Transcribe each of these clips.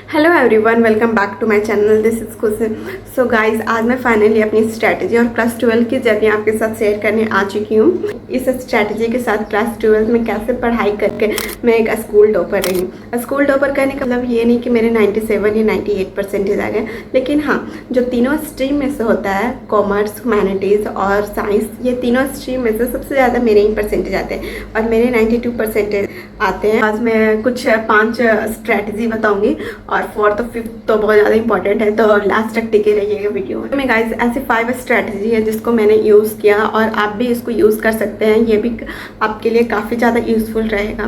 Hello everyone, welcome back to my channel. This is Khushi. So guys, आज मैं finally अपनी strategy और class 12 की जर्नी आपके साथ शेयर करने आ चुकी हूँ। इस स्ट्रैटेजी के साथ क्लास 12 में कैसे पढ़ाई करके मैं एक स्कूल टॉपर रही हूँ। स्कूल टॉपर करने का मतलब ये नहीं कि मेरे 97 या 98 परसेंटेज आ गए, लेकिन हाँ, जो तीनों स्ट्रीम में से होता है, कॉमर्स, ह्यूमैनिटीज़ और साइंस, ये तीनों स्ट्रीम में से सबसे ज़्यादा मेरे ही परसेंटेज आते हैं और मेरे 92 परसेंटेज आते हैं। आज मैं कुछ 5 स्ट्रैटेजी बताऊँगी और 4th और 5th तो बहुत ज़्यादा इंपॉर्टेंट है, तो लास्ट तक टिके रहिएगा वीडियो में। गाइस, ऐसी 5 स्ट्रैटेजी है जिसको मैंने यूज़ किया और आप भी इसको यूज़ कर सकते हैं। ये भी आपके लिए काफ़ी ज़्यादा यूज़फुल रहेगा।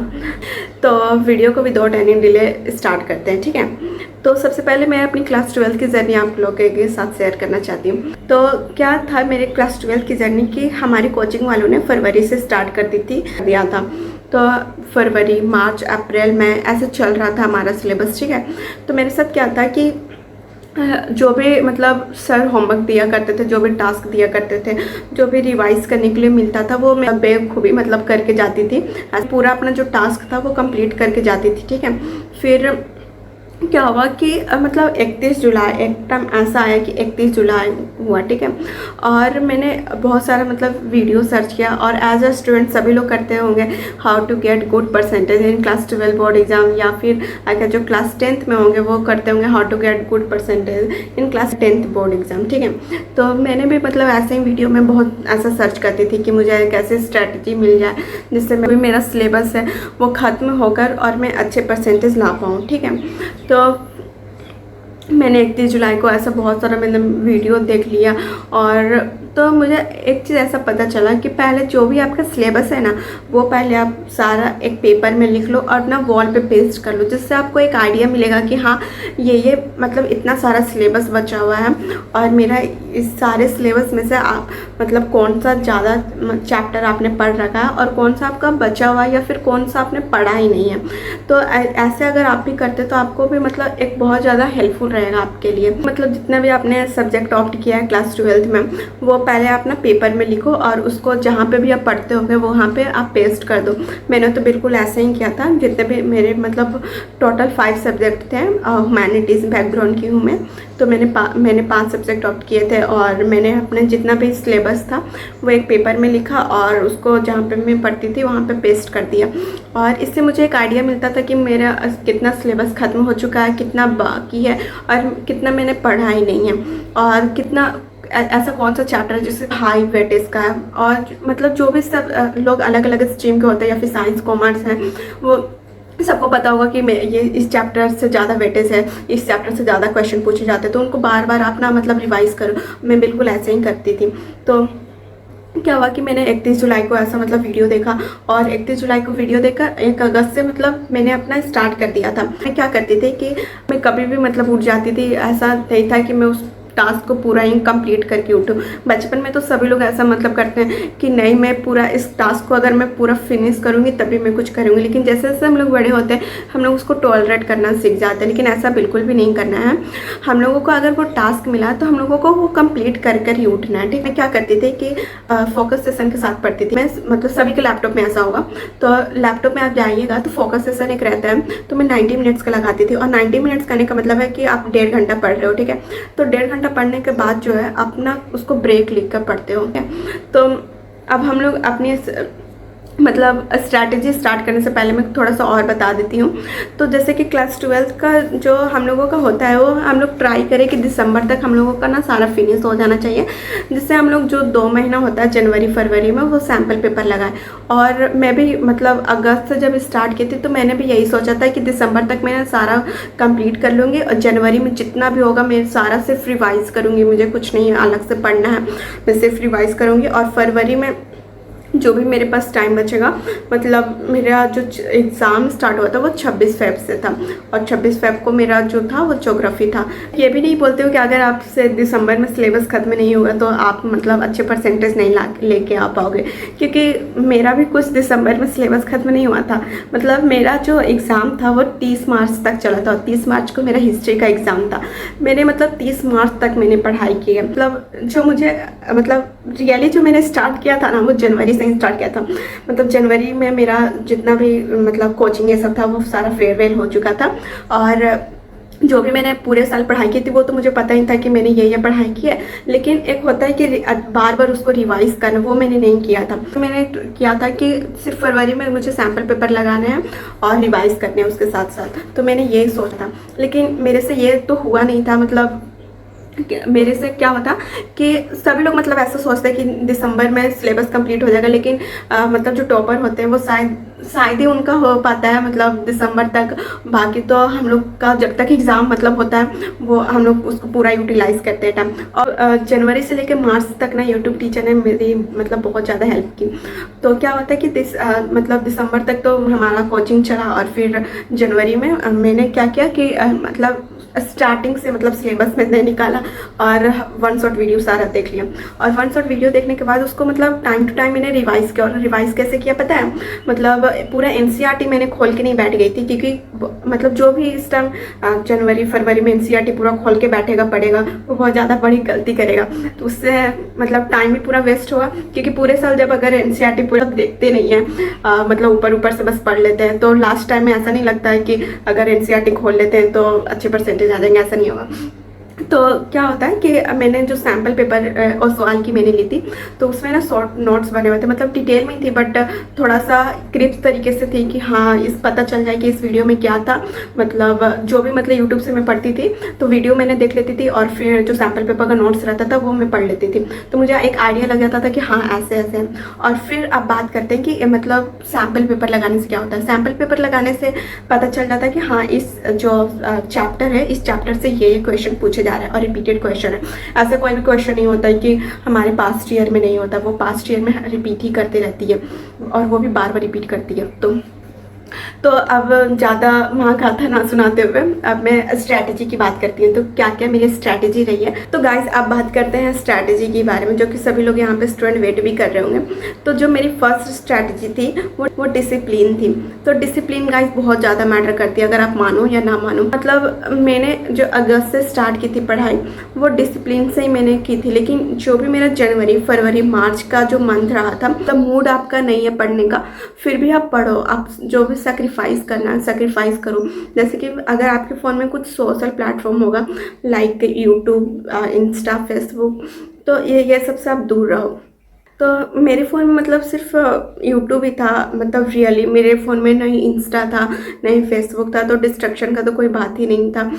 तो वीडियो को भी 2 टाइम डिले स्टार्ट करते हैं, ठीक है। तो सबसे पहले मैं अपनी क्लास 12 की जर्नी आप लोगों के साथ शेयर करना चाहती हूँ। तो क्या था मेरे क्लास 12 की जर्नी की, हमारी कोचिंग वालों ने फरवरी से स्टार्ट कर दी थी दिया था। तो फरवरी, मार्च, अप्रैल में ऐसे चल रहा था हमारा सिलेबस, ठीक है। तो मेरे साथ क्या था कि जो भी मतलब सर होमवर्क दिया करते थे, जो भी टास्क दिया करते थे, जो भी रिवाइज करने के लिए मिलता था, वो मैं बेखूबी मतलब करके जाती थी। पूरा अपना जो टास्क था वो कंप्लीट करके जाती थी, ठीक है। फिर क्या हुआ कि मतलब 31 जुलाई एक टाइम ऐसा आया कि 31 जुलाई हुआ, ठीक है। और मैंने बहुत सारा मतलब वीडियो सर्च किया और एज अ स्टूडेंट सभी लोग करते होंगे how to get good percentage in class 12 board exam, या फिर अगर जो क्लास 10th में होंगे वो करते होंगे how to get good percentage in class 10th board exam, ठीक है। तो मैंने भी मतलब ऐसे ही वीडियो में बहुत ऐसा सर्च करती थी कि मुझे कैसे स्ट्रैटेजी मिल जाए जिससे मैं भी मेरा सिलेबस है वो ख़त्म होकर और मैं अच्छे परसेंटेज ला पाऊँ, ठीक है। तो मैंने 31 जुलाई को ऐसा बहुत सारा मैंने वीडियो देख लिया और तो मुझे एक चीज़ ऐसा पता चला कि पहले जो भी आपका सिलेबस है ना, वो पहले आप सारा एक पेपर में लिख लो और ना वॉल पे पेस्ट कर लो, जिससे आपको एक आइडिया मिलेगा कि हाँ ये मतलब इतना सारा सिलेबस बचा हुआ है और मेरा इस सारे सिलेबस में से आप मतलब कौन सा ज़्यादा चैप्टर आपने पढ़ रखा है और कौन सा आपका बचा हुआ है या फिर कौन सा आपने पढ़ा ही नहीं है। तो ऐसे अगर आप भी करते तो आपको भी मतलब एक बहुत ज़्यादा हेल्पफुल रहेगा आपके लिए। मतलब जितना भी आपने सब्जेक्ट ऑप्ट किया है क्लास 12 में, वो पहले आप ना पेपर में लिखो और उसको जहाँ पे भी आप पढ़ते होंगे वहाँ पे आप पेस्ट कर दो। मैंने तो बिल्कुल ऐसे ही किया था। जितने भी मेरे मतलब टोटल 5 सब्जेक्ट थे, ह्यूमैनिटीज़ बैकग्राउंड की हूँ मैं, तो मैंने 5 सब्जेक्ट ऑप्ट किए थे और मैंने अपने जितना भी सिलेबस था वो एक पेपर में लिखा और उसको जहाँ पे मैं पढ़ती थी वहाँ पे पेस्ट कर दिया। और इससे मुझे एक आइडिया मिलता था कि मेरा कितना सिलेबस ख़त्म हो चुका है, कितना बाकी है और कितना मैंने पढ़ा ही नहीं है और कितना ऐसा कौन सा चैप्टर है जिससे हाई वेटेज का है। और मतलब जो भी सब लोग अलग अलग स्ट्रीम के होते हैं या फिर साइंस कॉमर्स हैं, वो सबको पता होगा कि मैं ये इस चैप्टर से ज़्यादा वेटेज है, इस चैप्टर से ज़्यादा क्वेश्चन पूछे जाते हैं, तो उनको बार बार अपना मतलब रिवाइज़ करो। मैं बिल्कुल ऐसे ही करती थी। तो क्या हुआ कि मैंने 31 जुलाई को ऐसा मतलब वीडियो देखा और 31 जुलाई को वीडियो देखकर 1 अगस्त से मतलब मैंने अपना स्टार्ट कर दिया था। मैं क्या करती थी कि मैं कभी भी मतलब उठ जाती थी, ऐसा नहीं था कि मैं उस टास्क को पूरा ही कंप्लीट करके उठूँ। बचपन में तो सभी लोग ऐसा मतलब करते हैं कि नहीं, मैं पूरा इस टास्क को अगर मैं पूरा फिनिश करूँगी तभी मैं कुछ करूँगी, लेकिन जैसे जैसे हम लोग बड़े होते हैं हम लोग उसको टॉलरेट करना सीख जाते हैं। लेकिन ऐसा बिल्कुल भी नहीं करना है। हम लोगों को अगर वो टास्क मिला तो हम लोगों को वो कंप्लीट कर कर ही उठना है, ठीक है। क्या करती थी कि फोकस सेशन के साथ पढ़ती थी मैं। मतलब सभी के लैपटॉप में ऐसा होगा, तो लैपटॉप में आप जाइएगा तो फोकस सेशन एक रहता है, तो मैं 90 मिनट्स का लगाती थी। और 90 मिनट्स करने का मतलब है कि आप 1.5 घंटा पढ़ रहे हो, ठीक है। तो 1.5 घंटा पढ़ने के बाद जो है अपना उसको ब्रेक लिख कर पढ़ते हो। तो अब हम लोग अपनी मतलब स्ट्रैटेजी स्टार्ट करने से पहले मैं थोड़ा सा और बता देती हूँ। तो जैसे कि क्लास 12 का जो हम लोगों का होता है वो हम लोग ट्राई करें कि दिसंबर तक हम लोगों का ना सारा फिनिश हो जाना चाहिए, जिससे हम लोग जो 2 महीना होता है जनवरी फरवरी में वो सैम्पल पेपर लगाएं। और मैं भी मतलब अगस्त से जब स्टार्ट की थी तो मैंने भी यही सोचा था कि दिसंबर तक मैं सारा कंप्लीट कर लूँगी और जनवरी में जितना भी होगा मैं सारा सिर्फ रिवाइज करूँगी, मुझे कुछ नहीं अलग से पढ़ना है, मैं सिर्फ रिवाइज करूँगी। और फरवरी में जो भी मेरे पास टाइम बचेगा, मतलब मेरा जो एग्ज़ाम स्टार्ट हुआ था वो 26 फेब से था और 26 फेब को मेरा जो था वो ज्योग्राफी था। ये भी नहीं बोलते हो कि अगर आपसे दिसंबर में सिलेबस ख़त्म नहीं होगा तो आप मतलब अच्छे परसेंटेज नहीं लेके आ पाओगे, क्योंकि मेरा भी कुछ दिसंबर में सिलेबस ख़त्म नहीं हुआ था। मतलब मेरा जो एग्ज़ाम था वो 30 मार्च तक चला था और 30 मार्च को मेरा हिस्ट्री का एग्ज़ाम था। मैंने मतलब 30 मार्च तक मैंने पढ़ाई की है। मतलब जो मुझे मतलब रियली जो मैंने स्टार्ट किया था ना वो जनवरी से स्टार्ट किया था। मतलब जनवरी में मेरा जितना भी मतलब कोचिंग ये सब था वो सारा फेयरवेल हो चुका था और जो भी मैंने पूरे साल पढ़ाई की थी वो तो मुझे पता ही था कि मैंने ये पढ़ाई की है, लेकिन एक होता है कि बार बार उसको रिवाइज़ करना, वो मैंने नहीं किया था। तो मैंने किया था कि सिर्फ फरवरी में मुझे सैम्पल पेपर लगाने हैं और रिवाइज़ करने हैं उसके साथ साथ, तो मैंने ये सोचा था। लेकिन मेरे से ये तो हुआ नहीं था। मतलब मेरे से क्या होता कि सभी लोग मतलब ऐसा सोचते हैं कि दिसंबर में सिलेबस कंप्लीट हो जाएगा, लेकिन मतलब जो टॉपर होते हैं वो शायद ही उनका हो पाता है मतलब दिसंबर तक। बाकी तो हम लोग का जब तक एग्ज़ाम मतलब होता है वो हम लोग उसको पूरा यूटिलाइज़ करते हैं टाइम। और जनवरी से लेकर मार्च तक ना यूट्यूब टीचर ने मेरी मतलब बहुत ज़्यादा हेल्प की। तो क्या होता है कि मतलब दिसंबर तक तो हमारा कोचिंग चला, और फिर जनवरी में मैंने क्या किया कि मतलब स्टार्टिंग से मतलब सिलेबस मैंने निकाला और वन शॉट वीडियो सारा देख लिया। और वन शॉट वीडियो देखने के बाद उसको मतलब टाइम टू टाइम मैंने रिवाइज़ किया। और रिवाइज़ कैसे किया पता है? मतलब पूरा एनसीईआरटी मैंने खोल के नहीं बैठ गई थी, क्योंकि मतलब जो भी इस टाइम जनवरी फरवरी में एनसीईआरटी पूरा खोल के बैठेगा पढ़ेगा वो बहुत ज़्यादा बड़ी गलती करेगा। तो उससे मतलब टाइम भी पूरा वेस्ट होगा, क्योंकि पूरे साल जब अगर एनसीईआरटी पूरा देखते नहीं हैं मतलब ऊपर ऊपर से बस पढ़ लेते हैं, तो लास्ट टाइम में ऐसा नहीं लगता है कि अगर एनसीईआरटी खोल लेते हैं तो अच्छे परसेंटेज आ जाएंगे, ऐसा नहीं होगा। तो क्या होता है कि मैंने जो सैम्पल पेपर और सवाल की मैंने ली थी, तो उसमें ना शॉर्ट नोट्स बने हुए थे, मतलब डिटेल में ही थी बट थोड़ा सा क्रिप्स तरीके से थी कि हाँ इस पता चल जाए कि इस वीडियो में क्या था। मतलब जो भी मतलब यूट्यूब से मैं पढ़ती थी तो वीडियो मैंने देख लेती थी, और फिर जो सैम्पल पेपर का नोट्स रहता था वो मैं पढ़ लेती थी, तो मुझे एक आइडिया लग जाता था कि हाँ ऐसे ऐसे है। और फिर अब बात करते हैं कि मतलब सैम्पल पेपर लगाने से क्या होता है। सैम्पल पेपर लगाने से पता चल जाता है कि हाँ इस जो चैप्टर है, इस चैप्टर से ये क्वेश्चन पूछे जा रहा है और रिपीटेड क्वेश्चन है। ऐसा कोई भी क्वेश्चन नहीं होता है कि हमारे पास्ट ईयर में नहीं होता, वो पास्ट ईयर में रिपीट ही करते रहती है और वो भी बार बार रिपीट करती है। तो अब ज़्यादा वहाँ गाथा ना सुनाते हुए अब मैं स्ट्रैटेजी की बात करती हूँ। तो क्या क्या मेरी स्ट्रैटेजी रही है। तो गाइस अब बात करते हैं स्ट्रैटेजी के बारे में, जो कि सभी लोग यहाँ पे स्टूडेंट वेट भी कर रहे होंगे। तो जो मेरी फर्स्ट स्ट्रैटेजी थी वो डिसिप्लिन थी। तो डिसिप्लिन गाइस बहुत ज़्यादा मैटर करती है, अगर आप मानो या ना मानो। मतलब मैंने जो अगस्त से स्टार्ट की थी पढ़ाई वो डिसिप्लिन से ही मैंने की थी, लेकिन जो भी मेरा जनवरी फरवरी मार्च का जो मंथ रहा था, तब मूड आपका नहीं है पढ़ने का, फिर भी आप पढ़ो। आप जो भी सेक्रीफाइस करना है सेक्रीफाइस करो। जैसे कि अगर आपके फ़ोन में कुछ सोशल प्लेटफॉर्म होगा लाइक यूट्यूब, इंस्टा, फेसबुक, तो ये सबसे आप दूर रहो। तो मेरे फ़ोन में मतलब सिर्फ यूट्यूब ही था, मतलब रियली मेरे फ़ोन में नहीं इंस्टा था नहीं फेसबुक था, तो डिस्ट्रक्शन का तो कोई बात ही नहीं था।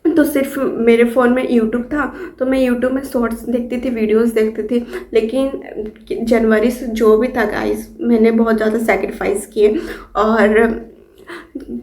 तो सिर्फ मेरे फ़ोन में यूट्यूब था, तो मैं यूट्यूब में शॉर्ट्स देखती थी, वीडियोस देखती थी। लेकिन जनवरी से जो भी था गाइस मैंने बहुत ज़्यादा सेक्रीफाइस किए। और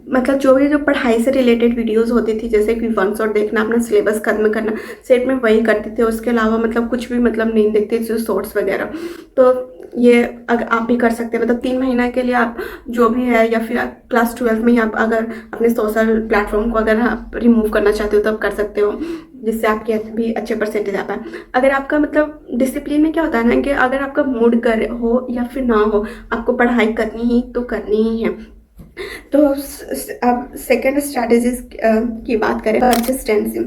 मतलब जो पढ़ाई से रिलेटेड वीडियोस होती थी, जैसे कि वन शॉट देखना, अपना सिलेबस खत्म करना, सेट में वही करते थे। उसके अलावा मतलब कुछ भी मतलब नहीं देखते थे शॉर्ट्स वगैरह। तो ये अगर आप भी कर सकते हैं, मतलब 3 महीना के लिए आप जो भी है, या फिर क्लास 12 में ही आप अगर अपने सोशल प्लेटफॉर्म को अगर आप रिमूव करना चाहते हो तो आप कर सकते हो, जिससे आपके भी अच्छे परसेंटेज आ पाए। अगर आपका मतलब डिसिप्लिन में क्या होता है ना कि अगर आपका मूड कर हो या फिर ना हो, आपको पढ़ाई करनी ही तो करनी ही है। तो अब सेकेंड स्ट्रैटेजीज की बात करें, कंसिस्टेंसी।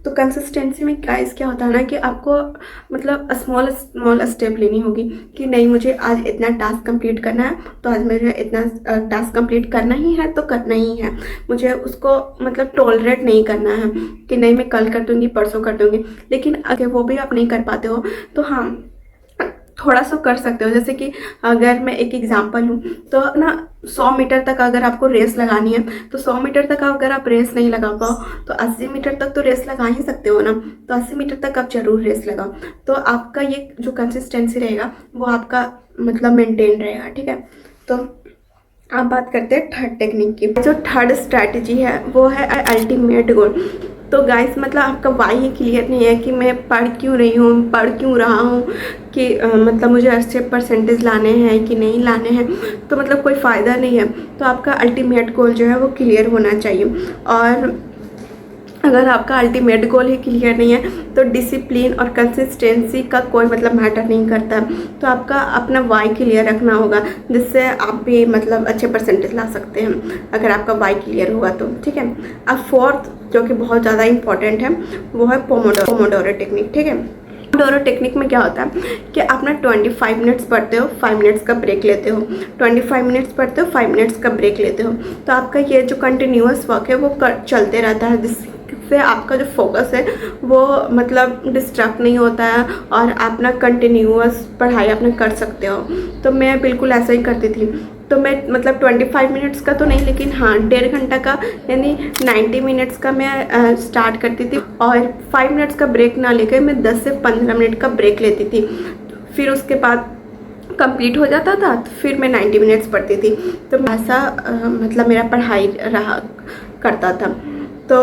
तो कंसिस्टेंसी में गाइस क्या होता है ना कि आपको मतलब स्मॉल स्टेप लेनी होगी कि नहीं मुझे आज इतना टास्क कंप्लीट करना है, तो आज मुझे इतना टास्क कंप्लीट करना ही है तो करना ही है। मुझे उसको मतलब टॉलरेट नहीं करना है कि नहीं मैं कल कर दूँगी परसों कर दूँगी। लेकिन अगर वो भी आप नहीं कर पाते हो तो हाँ थोड़ा सा कर सकते हो। जैसे कि अगर मैं एक एग्जांपल लूँ तो ना 100 मीटर तक अगर आपको रेस लगानी है, तो 100 मीटर तक अगर आप रेस नहीं लगा पाओ तो 80 मीटर तक तो रेस लगा ही सकते हो ना। तो 80 मीटर तक आप जरूर रेस लगाओ, तो आपका ये जो कंसिस्टेंसी रहेगा वो आपका मतलब मेंटेन रहेगा। ठीक है, तो आप बात करते हैं थर्ड टेक्निक की। जो थर्ड स्ट्रैटेजी है वो है अल्टीमेट गोल। तो गाइस मतलब आपका वाई ही क्लियर नहीं है कि मैं पढ़ क्यों रही हूँ, पढ़ क्यों रहा हूँ, कि मतलब मुझे अच्छे परसेंटेज लाने हैं कि नहीं लाने हैं, तो मतलब कोई फ़ायदा नहीं है। तो आपका अल्टीमेट गोल जो है वो क्लियर होना चाहिए। और अगर आपका अल्टीमेट गोल ही क्लियर नहीं है तो डिसिप्लिन और कंसिस्टेंसी का कोई मतलब मैटर नहीं करता। तो आपका अपना वाई क्लियर रखना होगा, जिससे आप भी मतलब अच्छे परसेंटेज ला सकते हैं अगर आपका वाई क्लियर होगा तो। ठीक है, अब फोर्थ जो कि बहुत ज़्यादा इंपॉर्टेंट है वो है पोमोडोरो टेक्निक। ठीक है, डोरो टेक्निक में क्या होता है कि आप ना 25 मिनट्स पढ़ते हो, 5 मिनट्स का ब्रेक लेते हो, 25 मिनट्स पढ़ते हो, 5 मिनट्स का ब्रेक लेते हो। तो आपका ये जो कंटिन्यूअस वर्क है वो चलते रहता है, जिससे आपका जो फोकस है वो मतलब डिस्ट्रैक्ट नहीं होता है और आप ना कंटिन्यूअस पढ़ाई अपना कर सकते हो। तो मैं बिल्कुल ऐसा ही करती थी। तो मैं मतलब 25 मिनट्स का तो नहीं, लेकिन हाँ 1.5 घंटा का यानी 90 मिनट्स का मैं स्टार्ट करती थी और 5 मिनट्स का ब्रेक ना लेकर मैं 10 से 15 मिनट का ब्रेक लेती थी। फिर उसके बाद कंप्लीट हो जाता था, तो फिर मैं 90 मिनट्स पढ़ती थी। तो ऐसा मतलब मेरा पढ़ाई रहा करता था। तो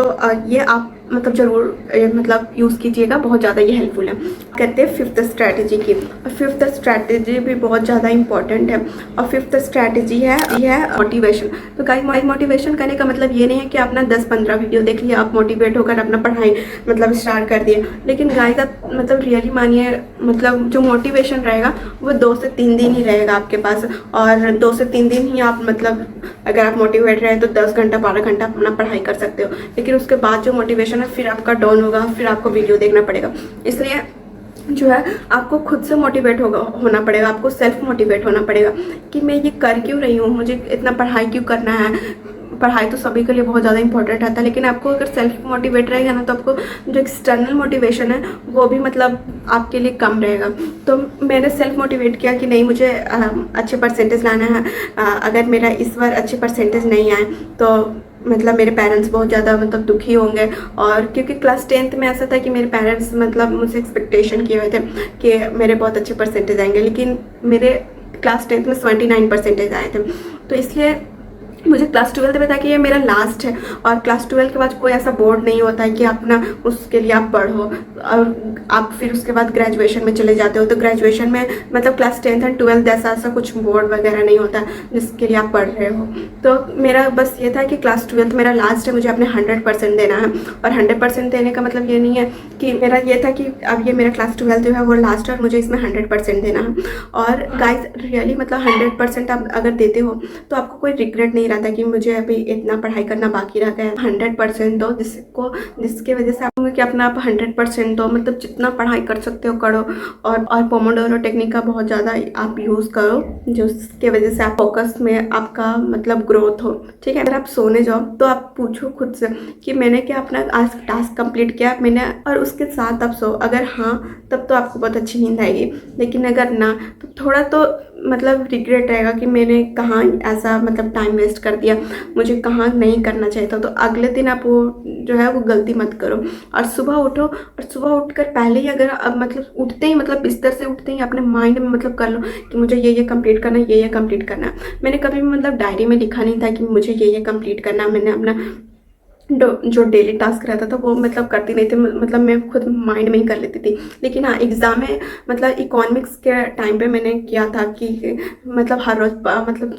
ये आप मतलब ज़रूर मतलब यूज़ कीजिएगा, बहुत ज़्यादा ये हेल्पफुल है। कहते हैं फिफ्थ स्ट्रैटेजी की, और फिफ्थ स्ट्रैटेजी भी बहुत ज़्यादा इंपॉर्टेंट है। और फिफ्थ स्ट्रैटेजी है मोटिवेशन। तो गाइस मोटिवेशन करने का मतलब ये नहीं है कि आपने 10-15 वीडियो देख लिया, आप मोटिवेट होकर अपना पढ़ाई मतलब स्टार्ट कर दिए। लेकिन गाइस आप मतलब रियली मानिए, मतलब जो मोटिवेशन रहेगा वो 2 से 3 दिन ही रहेगा आपके पास, और 2 से 3 दिन ही आप मतलब अगर आप मोटिवेट रहे तो 10 घंटा 12 घंटा अपना पढ़ाई कर सकते हो। लेकिन उसके बाद जो मोटिवेशन है फिर आपका डाउन होगा, फिर आपको वीडियो देखना पड़ेगा। इसलिए जो है आपको खुद से मोटिवेट होना पड़ेगा, आपको सेल्फ मोटिवेट होना पड़ेगा कि मैं ये कर क्यों रही हूँ, मुझे इतना पढ़ाई क्यों करना है। पढ़ाई तो सभी के लिए बहुत ज़्यादा इंपॉर्टेंट रहता है, लेकिन आपको अगर सेल्फ मोटिवेट रहेगा ना, तो आपको जो एक्सटर्नल मोटिवेशन है वो भी मतलब आपके लिए कम रहेगा। तो मैंने सेल्फ मोटिवेट किया कि नहीं, मुझे अच्छे परसेंटेज लाना है। अगर मेरा इस बार अच्छे परसेंटेज नहीं आए तो मतलब मेरे पेरेंट्स बहुत ज़्यादा मतलब दुखी होंगे। और क्योंकि क्लास 10th में ऐसा था कि मेरे पेरेंट्स मतलब मुझसे एक्सपेक्टेशन किए हुए थे कि मेरे बहुत अच्छे परसेंटेज आएंगे, लेकिन मेरे क्लास 10th में 79 परसेंटेज आए थे। तो इसलिए मुझे क्लास 12 में था कि ये मेरा लास्ट है, और क्लास 12 के बाद कोई ऐसा बोर्ड नहीं होता है कि आप ना उसके लिए आप पढ़ो और आप फिर उसके बाद ग्रेजुएशन में चले जाते हो। तो ग्रेजुएशन में मतलब क्लास 10th एंड 12th ऐसा कुछ बोर्ड वगैरह नहीं होता जिसके लिए आप पढ़ रहे हो। तो मेरा बस ये था कि क्लास 12 मेरा लास्ट है, मुझे अपने 100% देना है। और 100% देने का मतलब ये नहीं है कि मेरा ये था कि अब ये मेरा क्लास 12 जो है वो लास्ट है और मुझे इसमें 100% देना है। और गाइस रियली मतलब 100% आप अगर देते हो तो आपको कोई रिग्रेट नहीं रहता कि मुझे अभी इतना पढ़ाई करना बाकी रह गया है। 100% दो, जिसके वजह से आप कि अपना आप 100% दो, मतलब जितना पढ़ाई कर सकते हो करो। और पोमोडोरो टेक्निक का बहुत ज़्यादा आप यूज़ करो, जिसके वजह से आप फोकस में आपका मतलब ग्रोथ हो। ठीक है, अगर आप सोने जाओ तो आप पूछो खुद से कि मैंने क्या अपना आज टास्क कंप्लीट किया मैंने, और उसके साथ आप सो। अगर हाँ तब तो आपको बहुत अच्छी नींद आएगी, लेकिन अगर ना तो थोड़ा तो मतलब रिग्रेट रहेगा कि मैंने कहाँ ऐसा मतलब टाइम वेस्ट कर दिया, मुझे कहाँ नहीं करना चाहिए था। तो अगले दिन आप वो जो है वो गलती मत करो। और सुबह उठो, और सुबह उठकर पहले ही अगर मतलब उठते ही मतलब बिस्तर से उठते ही अपने माइंड में मतलब कर लो कि मुझे ये कंप्लीट करना है, ये कंप्लीट करना है। मैंने कभी भी मतलब डायरी में लिखा नहीं था कि मुझे ये कंप्लीट करना है। मैंने अपना जो डेली टास्क रहता था वो मतलब करती नहीं थी, मतलब मैं खुद माइंड में ही कर लेती थी। लेकिन हाँ एग्ज़ाम में मतलब इकोनॉमिक्स के टाइम पे मैंने किया था कि मतलब हर रोज़ मतलब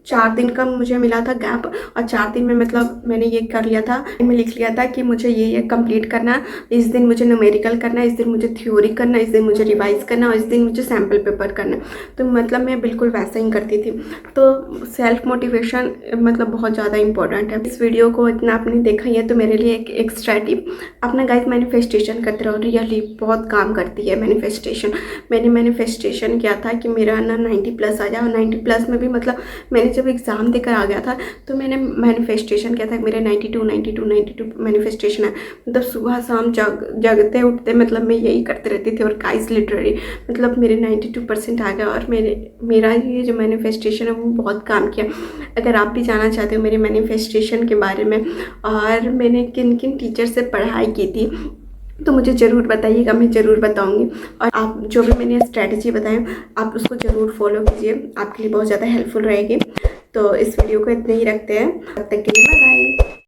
4 दिन का मुझे मिला था गैप, और 4 दिन में मतलब मैंने ये कर लिया था, मैं लिख लिया था कि मुझे ये कंप्लीट करना है। इस दिन मुझे न्यूमेरिकल करना है, इस दिन मुझे थ्योरी करना है, इस दिन मुझे रिवाइज़ करना है, और इस दिन मुझे सैम्पल पेपर करना है। तो मतलब मैं बिल्कुल वैसा ही करती थी। तो सेल्फ मोटिवेशन मतलब बहुत ज़्यादा इंपॉर्टेंट है। इस वीडियो को इतना आपने देखा ही है तो मेरे लिए एक एक्स्ट्रा टिप, अपना गाइस मैनिफेस्टेशन करते रहो, रियली बहुत काम करती है मैनिफेस्टेशन। मैंने मैनिफेस्टेशन किया था कि मेरा ना 90+ आ जाए, और 90+ में भी मतलब मैंने जब एग्ज़ाम देकर आ गया था तो मैंने मैनिफेस्टेशन किया था मेरे 92 मैनिफेस्टेशन है। मतलब सुबह शाम जगते उठते मतलब मैं यही करते रहती थी। और गाइस लिटरली मतलब मेरे 92% आ गया, और मेरा ये जो मैनिफेस्टेशन है वो बहुत काम किया। अगर आप भी जानना चाहते हो मेरे मैनिफेस्टेशन के बारे में और मैंने किन किन टीचर से पढ़ाई की थी तो मुझे ज़रूर बताइएगा, मैं ज़रूर बताऊंगी। और आप जो भी मैंने स्ट्रैटेजी बताएं आप उसको ज़रूर फॉलो कीजिए, आपके लिए बहुत ज़्यादा हेल्पफुल रहेगी। तो इस वीडियो को इतने ही रखते हैं, तब तक के लिए बाय बाय।